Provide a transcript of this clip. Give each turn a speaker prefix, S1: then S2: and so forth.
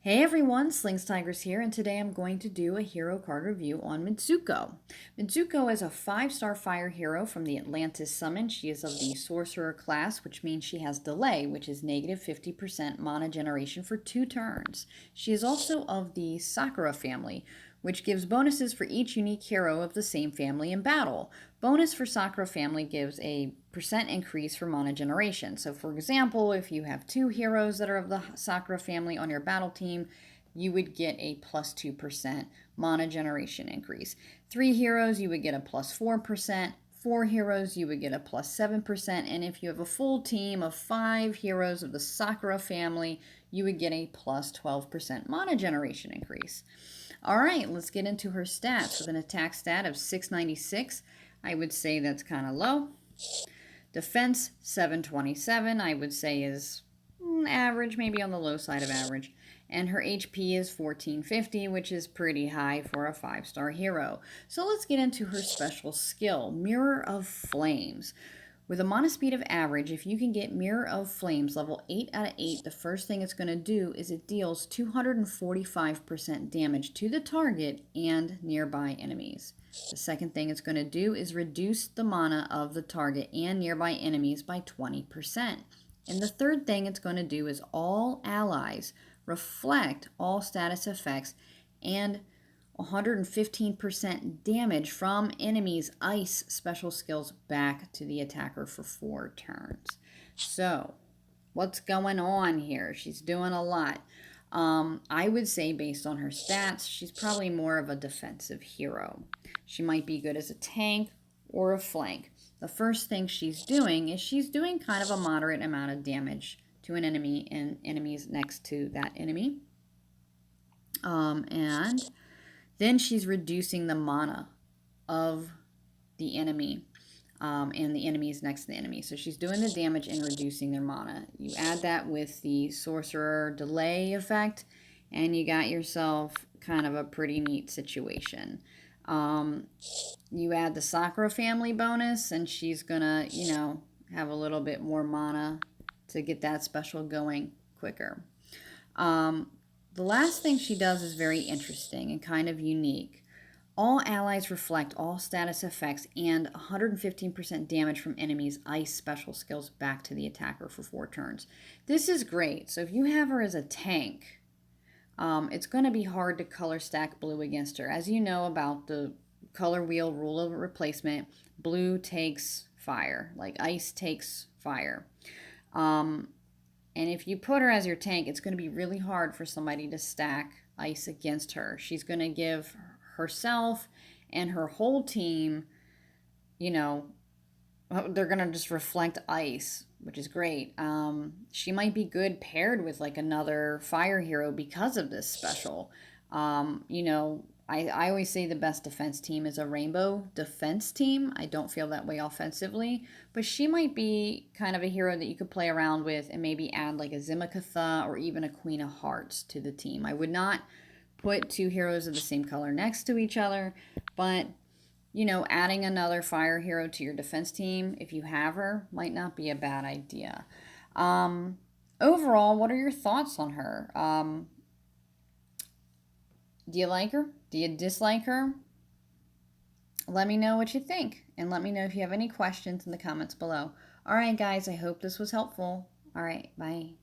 S1: Hey everyone, Slynx Tigress here, and today I'm going to do a hero card review on Mitsuko. Mitsuko is a 5-star fire hero from the Atlantis summon. She is of the sorcerer class, which means she has delay, which is negative 50% mana generation for 2 turns. She is also of the Sakura family, which gives bonuses for each unique hero of the same family in battle. Bonus for Sakura family gives a percent increase for mana generation. So for example, if you have 2 heroes that are of the Sakura family on your battle team, you would get a plus 2% mana generation increase. 3 heroes, you would get a plus 4%. 4 heroes, you would get a plus 7%. And if you have a full team of 5 heroes of the Sakura family, you would get a plus 12% mana generation increase. All right, let's get into her stats. With an attack stat of 696, I would say that's kind of low. Defense, 727, I would say is average, maybe on the low side of average. And her HP is 1450, which is pretty high for a 5-star hero. So let's get into her special skill, Mirror of Flames. With a mana speed of average, if you can get Mirror of Flames level 8 out of 8, the first thing it's going to do is it deals 245% damage to the target and nearby enemies. The second thing it's going to do is reduce the mana of the target and nearby enemies by 20%. And the third thing it's going to do is all allies reflect all status effects and 115% damage from enemies' ice special skills back to the attacker for 4 turns. So, what's going on here? She's doing a lot. I would say based on her stats, she's probably more of a defensive hero. She might be good as a tank or a flank. The first thing she's doing is she's doing kind of a moderate amount of damage to an enemy and enemies next to that enemy. And then she's reducing the mana of the enemy and the enemies next to the enemy. So she's doing the damage and reducing their mana. You add that with the sorcerer delay effect, and you got yourself kind of a pretty neat situation. You add the Sakura family bonus, and she's gonna, have a little bit more mana to get that special going quicker. The last thing she does is very interesting and kind of unique. All allies reflect all status effects and 115% damage from enemies' ice special skills back to the attacker for 4 turns. This is great. So if you have her as a tank, it's going to be hard to color stack blue against her. As you know about the color wheel rule of replacement, blue takes fire, like ice takes fire. And if you put her as your tank, it's going to be really hard for somebody to stack ice against her. She's going to give herself and her whole team, they're going to just reflect ice, which is great. She might be good paired with like another fire hero because of this special. I always say the best defense team is a rainbow defense team. I don't feel that way offensively, but she might be kind of a hero that you could play around with and maybe add like a Zimakatha or even a Queen of Hearts to the team. I would not put 2 heroes of the same color next to each other, but adding another fire hero to your defense team, if you have her, might not be a bad idea. Overall, what are your thoughts on her? Do you like her? Do you dislike her? Let me know what you think, and let me know if you have any questions in the comments below. All right, guys, I hope this was helpful. All right, bye.